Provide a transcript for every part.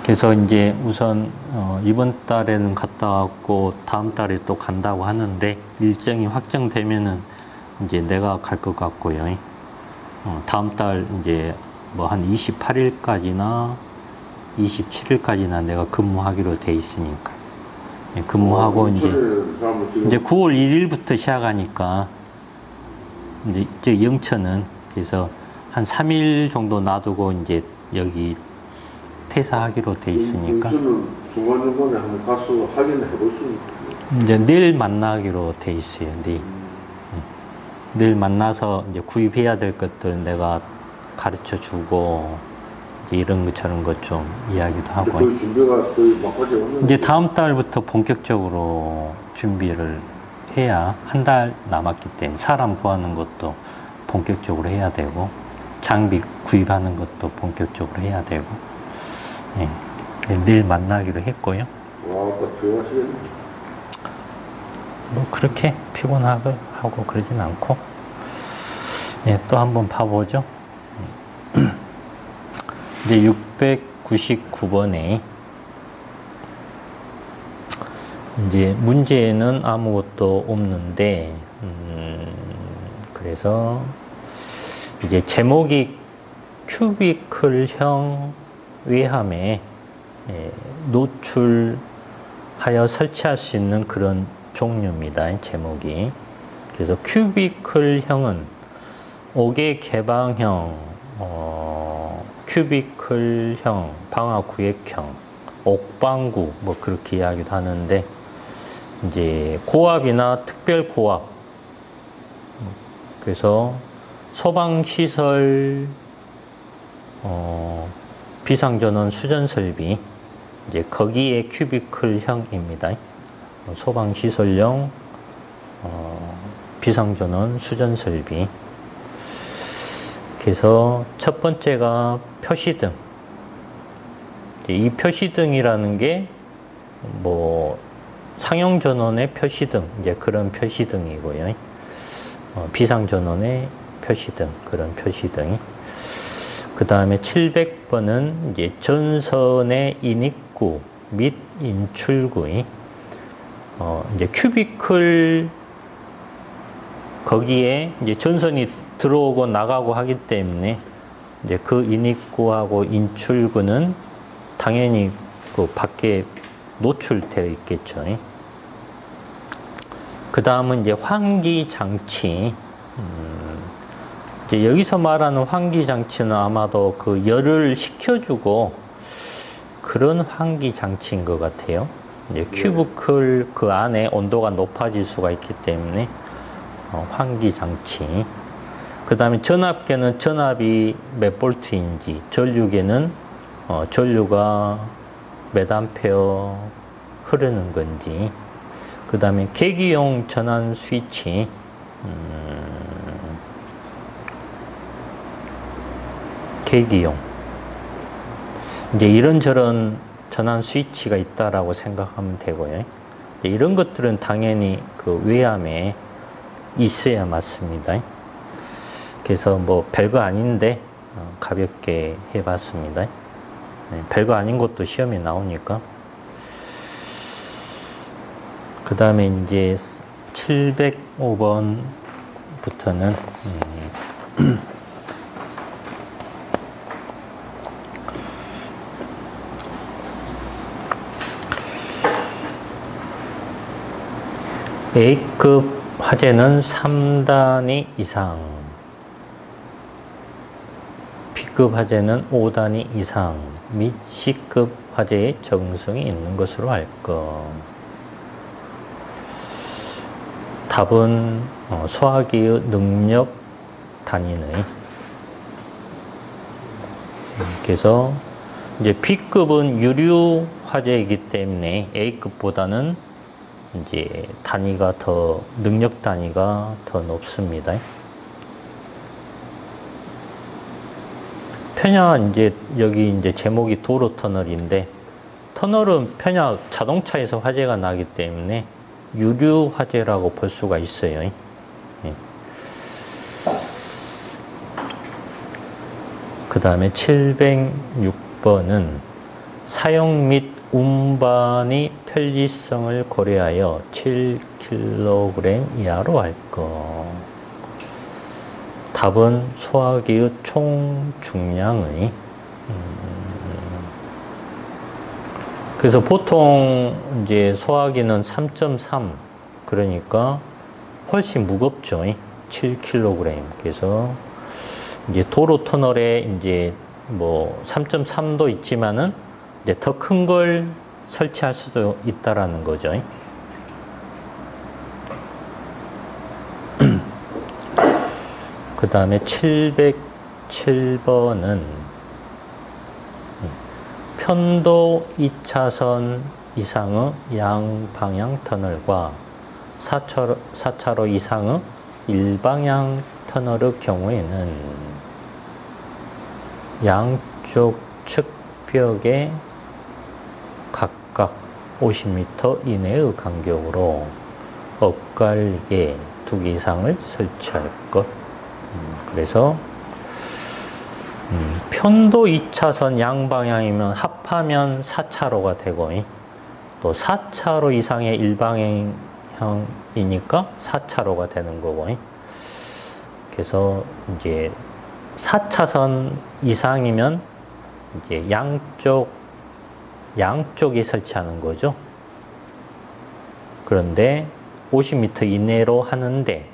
그래서 이제 우선 이번 달에는 갔다 왔고 다음 달에 또 간다고 하는데 일정이 확정되면은 이제 내가 갈 것 같고요. 다음 달 이제 뭐 한 28일까지나 27일까지나 내가 근무하기로 돼 있으니까 근무하고 이제 9월 1일부터 시작하니까 이제 저 영천은 그래서 한 3일 정도 놔두고 이제 여기 퇴사하기로 돼 있으니까 중간중간에 한번 가서 확인해 볼 수 있어요. 이제 내일 만나기로 돼 있어요. 내일 만나서 이제 구입해야 될 것들 내가 가르쳐 주고 이런 것 저런 것 좀 이야기도 하고 그 준비가 거의 막바지 왔는데 이제 다음 달부터 본격적으로 준비를 해야 한 달 남았기 때문에 사람 구하는 것도 본격적으로 해야 되고 장비 구입하는 것도 본격적으로 해야 되고 내일 만나기로 했고요. 와, 딱 좋아하시겠네. 뭐 그렇게 피곤하고 그러진 않고 또 한번 봐보죠. 이제 699번에 이제 문제는 아무것도 없는데 그래서 이제 제목이 큐비클형 외함에 노출하여 설치할 수 있는 그런 종류입니다. 제목이. 그래서 큐비클형은 5개 개방형, 큐비클형, 방화구획형, 옥방구 뭐 그렇게 이야기도 하는데 이제 고압이나 특별 고압 그래서 소방시설 비상전원 수전설비 이제 거기에 큐비클형입니다. 소방시설용 비상전원 수전설비 그래서 첫 번째가 표시등 이 표시등이라는 게 뭐 상용전원의 표시등 이제 그런 표시등이고요. 비상전원의 표시등 그런 표시등 그 다음에 700번은 이제 전선의 인입구 및 인출구 이제 큐비클 거기에 이제 전선이 들어오고 나가고 하기 때문에 이제 그 인입구하고 인출구는 당연히 그 밖에 노출되어 있겠죠. 그 다음은 이제 환기 장치. 이제 여기서 말하는 환기 장치는 아마도 그 열을 식혀주고 그런 환기 장치인 것 같아요. 이제 큐비클 그 안에 온도가 높아질 수가 있기 때문에 환기 장치. 그 다음에 전압계는 전압이 몇 볼트인지, 전류계는 전류가 몇 암페어 흐르는 건지, 그 다음에 계기용 전환 스위치, 계기용. 이제 이런저런 전환 스위치가 있다라고 생각하면 되고요. 이런 것들은 당연히 그 외암에 있어야 맞습니다. 그래서 뭐 별거 아닌데 가볍게 해봤습니다. 별거 아닌 것도 시험에 나오니까. 그 다음에 이제 705번부터는 A급 화재는 3단위 이상, B급 화재는 5단위 이상 및 C급 화재의 적응성이 있는 것으로 알 것. 답은 소화기의 능력 단위는 그래서 이제 B급은 유류 화재이기 때문에 A급보다는 이제 단위가 더 능력 단위가 더 높습니다. 편야 이제 여기 이제 제목이 도로 터널인데 터널은 편야 자동차에서 화재가 나기 때문에 유류 화재라고 볼 수가 있어요. 예. 그 다음에 706번은 사용 및 운반의 편리성을 고려하여 7kg 이하로 할 것. 답은 소화기의 총 중량의 그래서 보통 이제 소화기는 3.3 그러니까 훨씬 무겁죠. 7kg. 그래서 이제 도로 터널에 이제 뭐 3.3도 있지만은 이제 더 큰 걸 설치할 수도 있다라는 거죠. 그 다음에 707번은 편도 2차선 이상의 양방향 터널과 4차로 이상의 일방향 터널의 경우에는 양쪽 측벽에 각각 50m 이내의 간격으로 엇갈리게 2개 이상을 설치할 것. 그래서 편도 2차선 양방향이면 합하면 4차로가 되고 또 4차로 이상의 일방향이니까 4차로가 되는 거고 그래서 이제 4차선 이상이면 이제 양쪽에 설치하는 거죠. 그런데 50m 이내로 하는데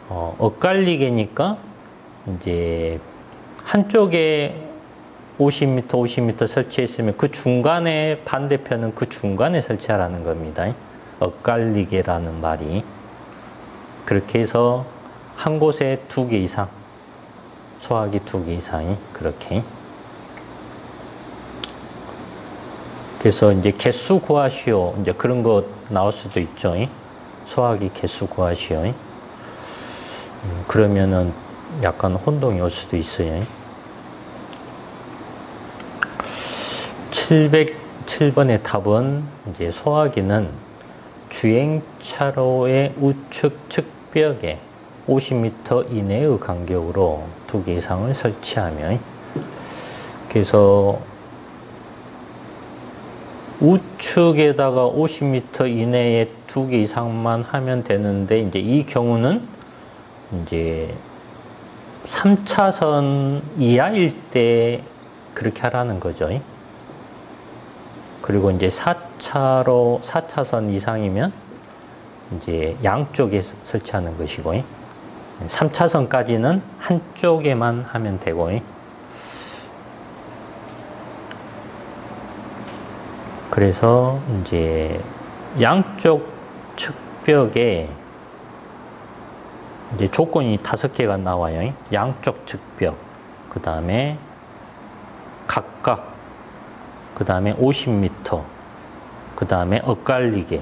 엇갈리게니까 이제 한쪽에 50m 설치했으면 그 중간에 반대편은 그 중간에 설치하라는 겁니다. 엇갈리게라는 말이. 그렇게 해서 한 곳에 2개 이상, 소화기 2개 이상이 그렇게. 그래서 이제 개수 구하시오. 이제 그런 거 나올 수도 있죠. 소화기 개수 구하시오. 그러면은 약간 혼동이 올 수도 있어요. 707번의 답은 이제 소화기는 주행차로의 우측 측벽에 50m 이내의 간격으로 2개 이상을 설치하면 그래서 우측에다가 50m 이내에 2개 이상만 하면 되는데 이제 이 경우는 이제 3차선 이하일 때 그렇게 하라는 거죠. 그리고 이제 4차선 이상이면 이제 양쪽에 설치하는 것이고 3차선까지는 한쪽에만 하면 되고 그래서 이제 양쪽 측벽에 이제 조건이 5개가 나와요. 양쪽 측벽, 그 다음에 각각, 그 다음에 50m, 그 다음에 엇갈리게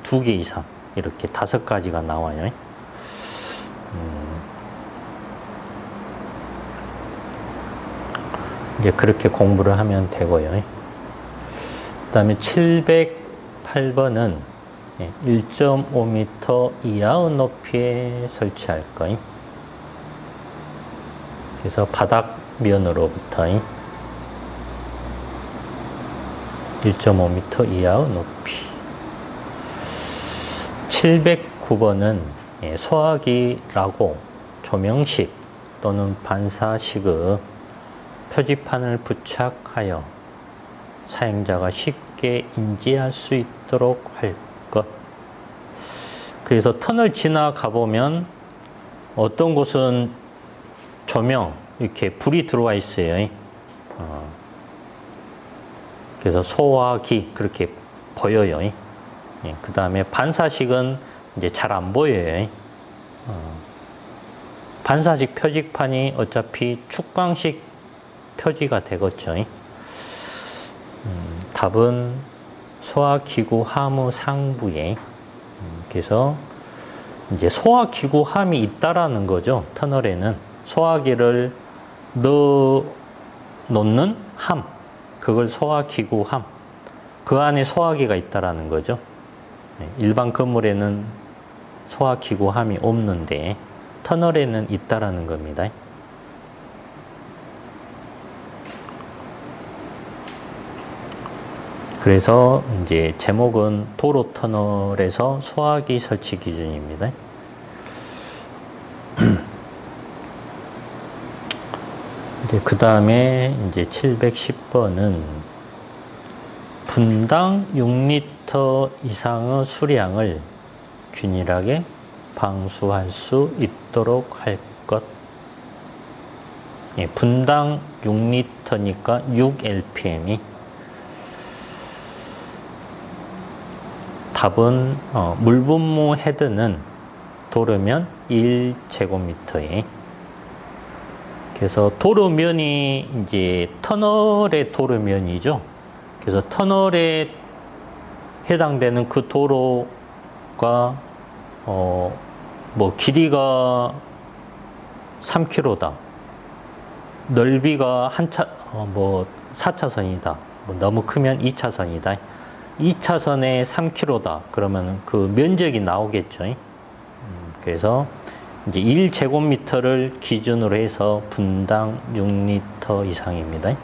2개 이상 이렇게 5가지가 나와요. 이제 그렇게 공부를 하면 되고요. 그 다음에 708번은 1.5m 이하의 높이에 설치할 것. 그래서 바닥면으로부터 1.5m 이하의 높이. 709번은 소화기라고 조명식 또는 반사식의 표지판을 부착하여 사용자가 쉽게 인지할 수 있도록 할 것. 그래서 터널 지나가 보면 어떤 곳은 조명 이렇게 불이 들어와 있어요. 그래서 소화기 그렇게 보여요. 그 다음에 반사식은 이제 잘 안 보여요. 반사식 표지판이 어차피 축광식 표지가 되겠죠. 답은 소화기구 함의 상부에 그래서 이제 소화기구 함이 있다라는 거죠. 터널에는 소화기를 넣어 놓는 함, 그걸 소화기구 함. 그 안에 소화기가 있다라는 거죠. 일반 건물에는 소화기구 함이 없는데 터널에는 있다라는 겁니다. 그래서 이제 제목은 도로 터널에서 소화기 설치 기준입니다. 그 다음에 이제 710번은 분당 6리터 이상의 수량을 균일하게 방수할 수 있도록 할 것. 예, 분당 6리터니까 6LPM이. 답은 물분무 헤드는 도로면 1제곱미터에. 그래서 도로면이 이제 터널의 도로면이죠. 그래서 터널에 해당되는 그 도로가 뭐 길이가 3km다. 넓이가 4차선이다. 뭐 너무 크면 2차선이다. 2차선에 3km다. 그러면 그 면적이 나오겠죠. 그래서 이제 1제곱미터를 기준으로 해서 분당 6리터 이상입니다.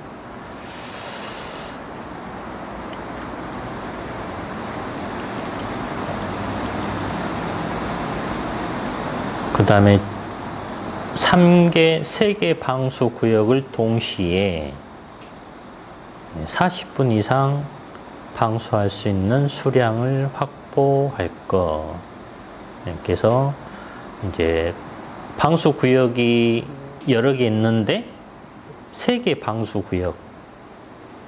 그 다음에 3개 방수 구역을 동시에 40분 이상 방수할 수 있는 수량을 확보할 것. 그래서 이제 방수 구역이 여러 개 있는데 3개 방수 구역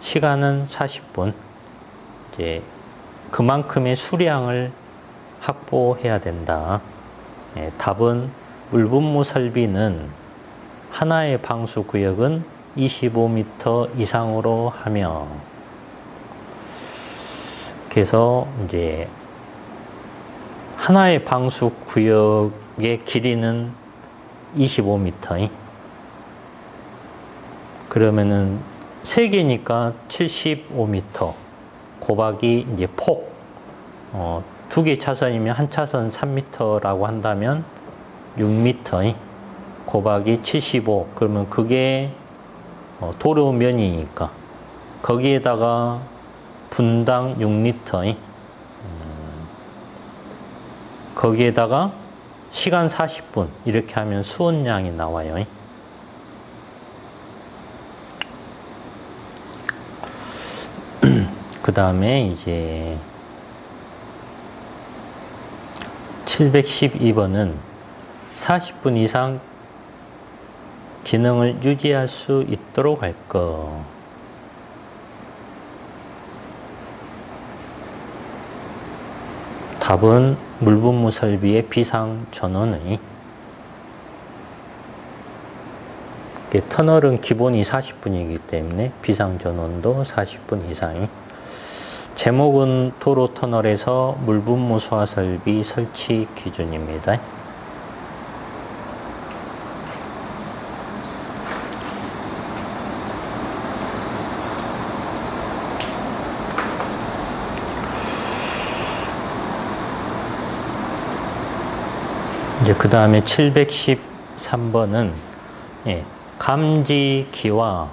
시간은 40분. 이제 그만큼의 수량을 확보해야 된다. 답은 물분무 설비는 하나의 방수 구역은 25m 이상으로 하며, 그래서 이제 하나의 방수 구역의 길이는 25m. 그러면은 3개니까 75m. 곱하기 이제 폭. 2개 차선이면 한 차선 3m라고 한다면 6m. 곱하기 75. 그러면 그게 도로면이니까. 거기에다가 분당 6리터. 거기에다가 시간 40분. 이렇게 하면 수온량이 나와요. 그 다음에 이제 712번은 40분 이상 기능을 유지할 수 있도록 할 것. 답은 물분무 설비의 비상 전원의. 터널은 기본이 40분이기 때문에 비상 전원도 40분 이상이. 제목은 도로 터널에서 물분무 소화 설비 설치 기준입니다. 이제 그 다음에 713번은 감지기와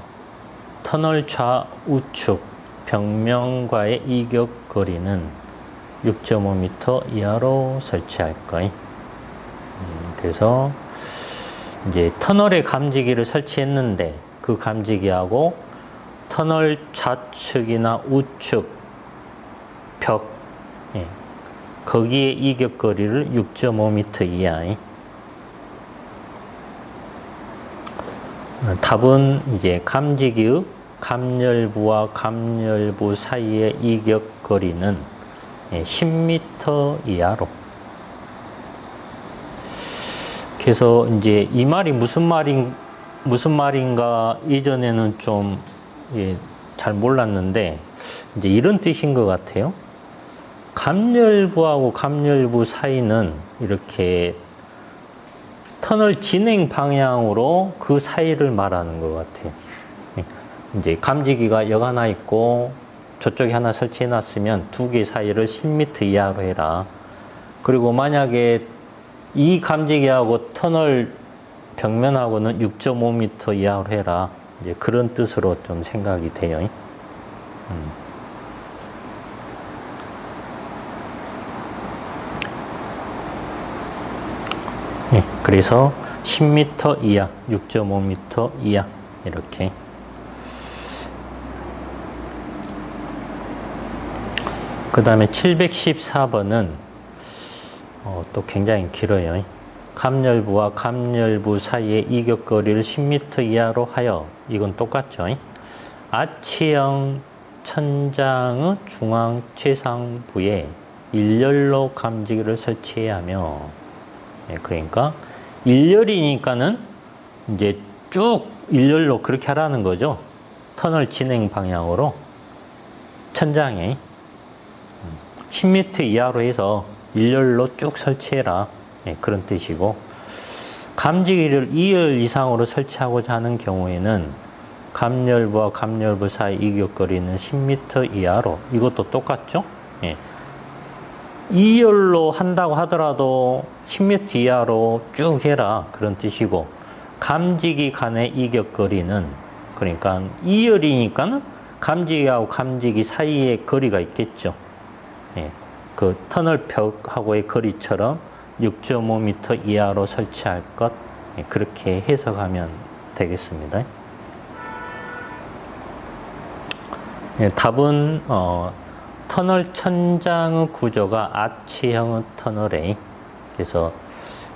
터널 좌우측 벽면과의 이격 거리는 6.5m 이하로 설치할 것. 그래서 이제 터널에 감지기를 설치했는데 그 감지기하고 터널 좌측이나 우측 벽, 거기에 이격 거리를 6.5m 이하. 답은 이제 감지기의 감열부와 감열부 사이의 이격 거리는 10m 이하로. 그래서 이제 이 말이 무슨 말인가 이전에는 좀 잘 몰랐는데 이제 이런 뜻인 것 같아요. 감열부하고 감열부 사이는 이렇게 터널 진행 방향으로 그 사이를 말하는 것 같아요. 이제 감지기가 여기 하나 있고 저쪽에 하나 설치해 놨으면 2개 사이를 10m 이하로 해라. 그리고 만약에 이 감지기하고 터널 벽면하고는 6.5m 이하로 해라. 이제 그런 뜻으로 좀 생각이 돼요. 예, 그래서 10m 이하, 6.5m 이하 이렇게. 그 다음에 714번은 또 굉장히 길어요. 감열부와 감열부 사이의 이격거리를 10m 이하로 하여, 이건 똑같죠. 아치형 천장의 중앙 최상부에 일렬로 감지기를 설치해야 하며, 그러니까 일렬이니까는 이제 쭉 일렬로 그렇게 하라는 거죠. 터널 진행 방향으로 천장에 10m 이하로 해서 일렬로 쭉 설치해라. 그런 뜻이고, 감지기를 2열 이상으로 설치하고자 하는 경우에는 감열부와 감열부 사이 이격거리는 10m 이하로, 이것도 똑같죠? 2열로 한다고 하더라도 10m 이하로 쭉 해라, 그런 뜻이고, 감지기 간의 이격거리는, 그러니까 2열이니까는 감지기하고 감지기 사이에 거리가 있겠죠. 그 터널 벽하고의 거리처럼 6.5m 이하로 설치할 것, 그렇게 해석하면 되겠습니다. 답은 터널 천장의 구조가 아치형의 터널에, 그래서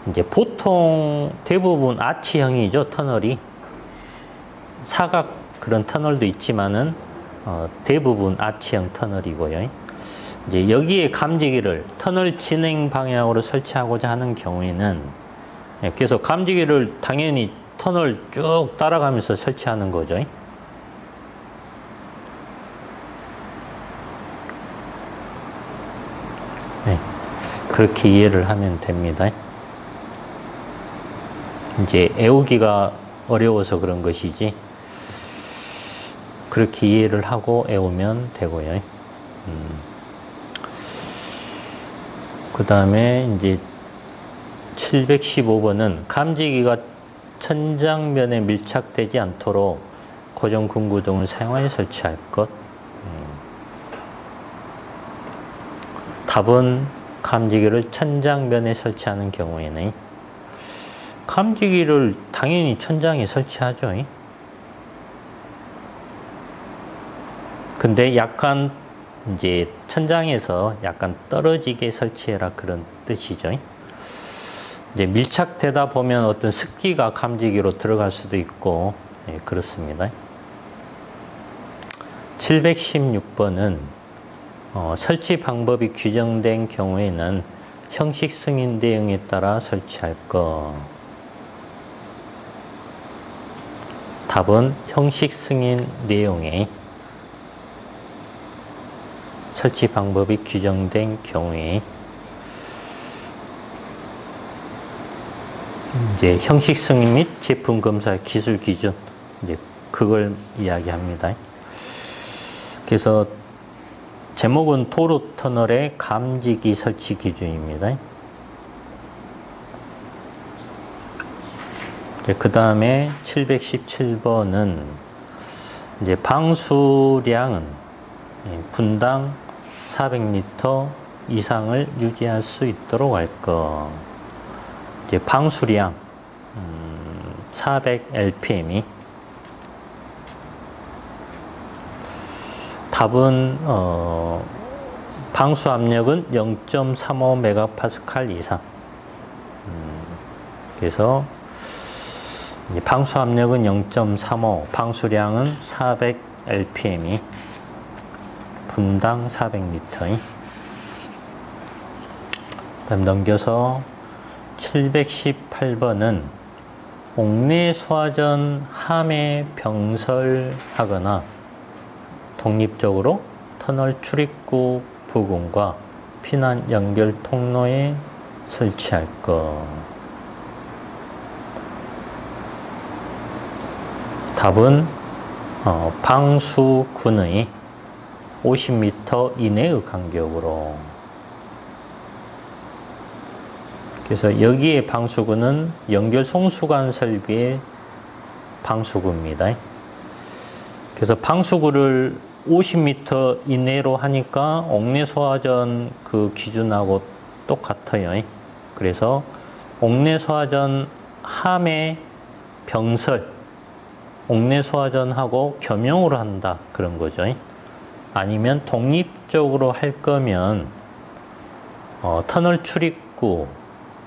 이제 보통 대부분 아치형이죠. 터널이 사각 그런 터널도 있지만은 대부분 아치형 터널이고요. 이제 여기에 감지기를 터널 진행 방향으로 설치하고자 하는 경우에는, 그래서 감지기를 당연히 터널 쭉 따라가면서 설치하는 거죠. 그렇게 이해를 하면 됩니다. 이제 애우기가 어려워서 그런 것이지, 그렇게 이해를 하고 애우면 되고요. 그 다음에 이제 715번은 감지기가 천장면에 밀착되지 않도록 고정 군구등을 사용하여 설치할 것. 답은 감지기를 천장면에 설치하는 경우에는, 감지기를 당연히 천장에 설치하죠. 근데 약간 이제 천장에서 약간 떨어지게 설치해라, 그런 뜻이죠. 이제 밀착되다 보면 어떤 습기가 감지기로 들어갈 수도 있고, 그렇습니다. 716번은 설치 방법이 규정된 경우에는 형식 승인 내용에 따라 설치할 것. 답은 형식 승인 내용에 설치 방법이 규정된 경우에, 이제 형식 승인 및 제품 검사 기술 기준, 이제 그걸 이야기합니다. 그래서 제목은 도로 터널의 감지기 설치 기준입니다. 그 다음에 717번은 이제 방수량은 분당 400리터 이상을 유지할 수 있도록 할 것. 이제 방수량 400 lpm이, 답은 방수 압력은 0.35 메가파스칼 이상. 그래서 방수 압력은 0.35, 방수량은 400 lpm이, 분당 400리터. 다음 넘겨서 718번은 옥내 소화전 함에 병설하거나 독립적으로 터널 출입구 부근과 피난 연결 통로에 설치할 것. 답은 방수군의 50m 이내의 간격으로. 그래서 여기에 방수구는 연결 송수관 설비의 방수구입니다. 그래서 방수구를 50m 이내로 하니까 옥내 소화전 그 기준하고 똑같아요. 그래서 옥내소화전 함의 병설, 옥내소화전하고 겸용으로 한다 그런 거죠. 아니면 독립적으로 할 거면 터널 출입구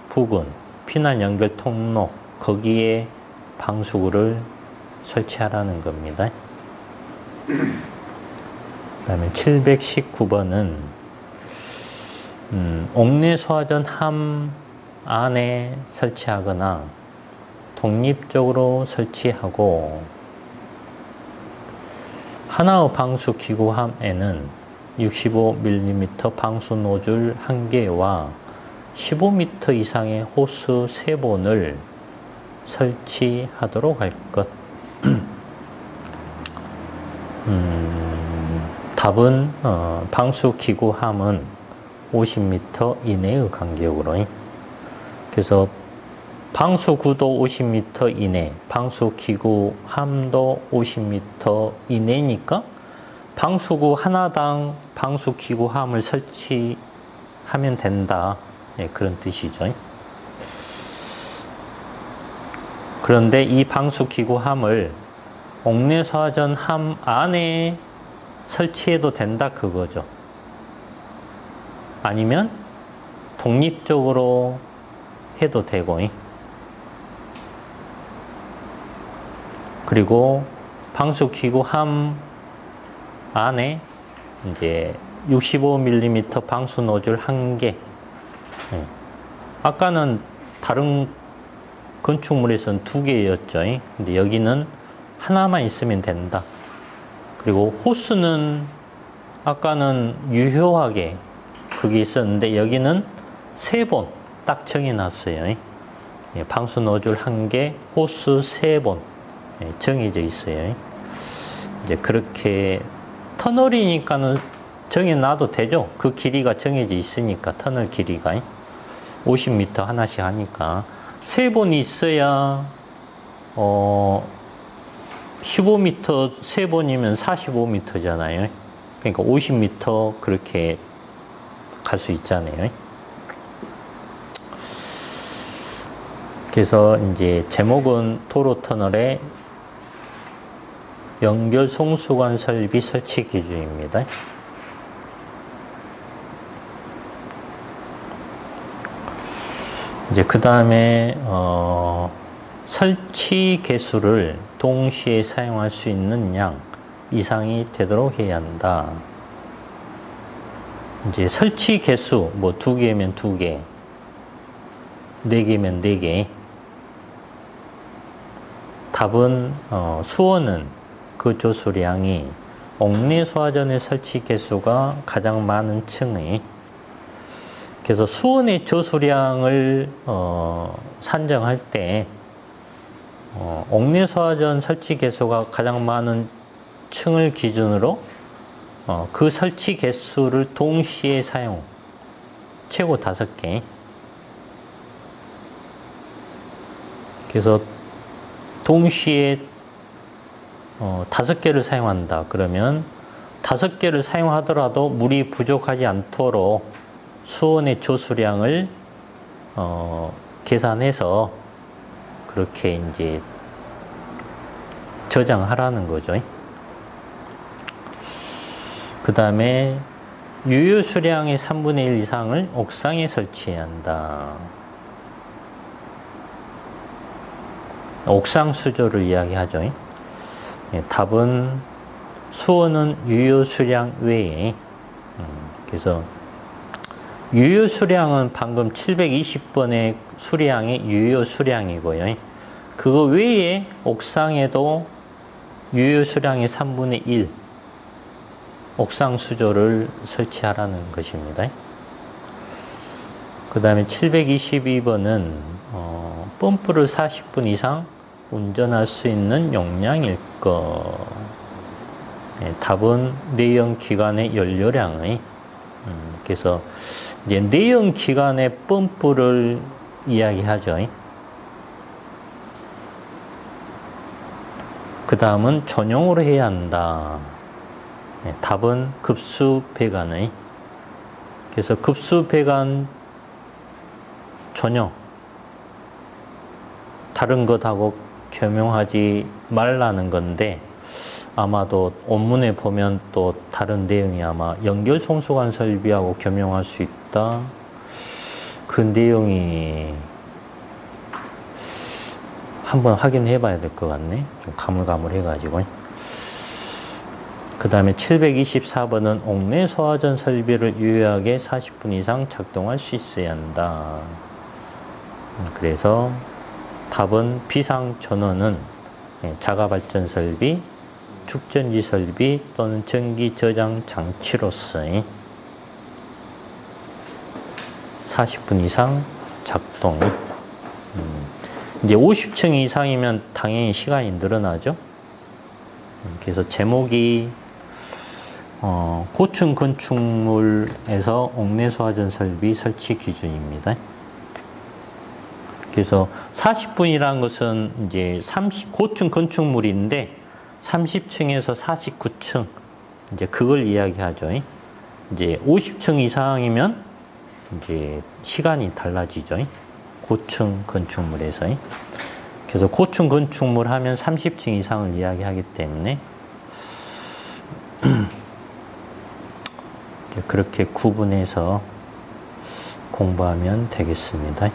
부근, 피난 연결 통로 거기에 방수구를 설치하라는 겁니다. 그 다음에 719번은 옥내소화전 함 안에 설치하거나 독립적으로 설치하고 하나의 방수기구함에는 65mm 방수 노즐 1개와 15m 이상의 호스 3본을 설치하도록 할 것. 답은 방수기구함은 50m 이내의 간격으로. 그래서 방수구도 50m 이내, 방수기구함도 50m 이내니까 방수구 하나당 방수기구함을 설치하면 된다. 예, 그런 뜻이죠. 그런데 이 방수기구함을 옥내소화전 함 안에 설치해도 된다 그거죠. 아니면 독립적으로 해도 되고, 그리고 방수기구함 안에 이제 65mm 방수 노즐 1개. 아까는 다른 건축물에서는 2개였죠. 근데 여기는 하나만 있으면 된다. 그리고 호스는 아까는 유효하게 그게 있었는데 여기는 3본 딱 정해놨어요. 방수 노즐 1개, 호스 3본 정해져 있어요. 이제 그렇게 터널이니까는 정해놔도 되죠. 그 길이가 정해져 있으니까 터널 길이가 50m 하나씩 하니까 3본이 있어야 15m 3본이면 45m잖아요. 그러니까 50m 그렇게 갈 수 있잖아요. 그래서 이제 제목은 도로터널의 연결 송수관 설비 설치 기준입니다. 이제 그 다음에 설치 개수를 동시에 사용할 수 있는 양 이상이 되도록 해야 한다. 이제 설치 개수 뭐 2개면 2개, 4개면 4개. 답은 수원은 그 조수량이 옥내소화전의 설치 개수가 가장 많은 층의, 그래서 수원의 조수량을 산정할 때 옥내소화전 설치 개수가 가장 많은 층을 기준으로 그 설치 개수를 동시에 사용, 최고 5개. 그래서 동시에 5개를 사용한다. 그러면 5개를 사용하더라도 물이 부족하지 않도록 수원의 조수량을 계산해서 그렇게 이제 저장하라는 거죠. 그 다음에 유효 수량의 3분의 1 이상을 옥상에 설치해야 한다. 옥상 수조를 이야기하죠. 답은 수원은 유효 수량 외에, 그래서 유효 수량은 방금 720번의 수량이 유효 수량이고요. 그거 외에 옥상에도 유효 수량의 3분의 1 옥상 수조를 설치하라는 것입니다. 그 다음에 722번은 펌프를 40분 이상 운전할 수 있는 용량일 것. 답은 내연기관의 연료량의, 그래서 이제 내연기관의 펌프를 이야기하죠. 그 다음은 전용으로 해야 한다. 답은 급수배관의, 그래서 급수배관 전용, 다른 것하고 겸용하지 말라는 건데 아마도 원문에 보면 또 다른 내용이 아마 연결 송수관 설비하고 겸용할 수 있다. 그 내용이 한번 확인해 봐야 될 것 같네. 좀 가물가물해가지고. 그 다음에 724번은 옥내 소화전 설비를 유효하게 40분 이상 작동할 수 있어야 한다. 그래서 답은 비상전원은 자가발전 설비, 축전지 설비 또는 전기 저장 장치로서 40분 이상 작동. 이제 50층 이상이면 당연히 시간이 늘어나죠. 그래서 제목이 고층 건축물에서 옥내 소화전 설비 설치 기준입니다. 그래서 40분이라는 것은 이제 고층 건축물인데 30층에서 49층 이제 그걸 이야기하죠. 이제 50층 이상이면 이제 시간이 달라지죠. 고층 건축물에서. 그래서 고층 건축물 하면 30층 이상을 이야기하기 때문에 그렇게 구분해서 공부하면 되겠습니다.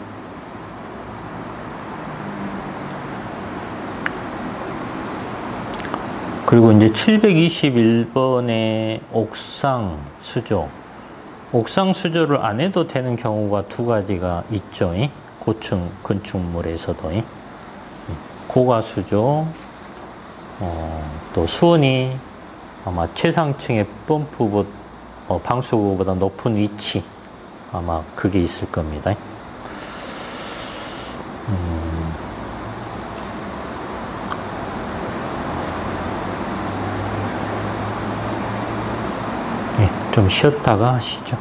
그리고 이제 721번의 옥상 수조. 옥상 수조를 안 해도 되는 경우가 두 가지가 있죠. 고층 건축물에서도. 고가 수조, 또 수온이 아마 최상층의 펌프, 방수구보다 높은 위치, 아마 그게 있을 겁니다. 좀 쉬었다가 하시죠.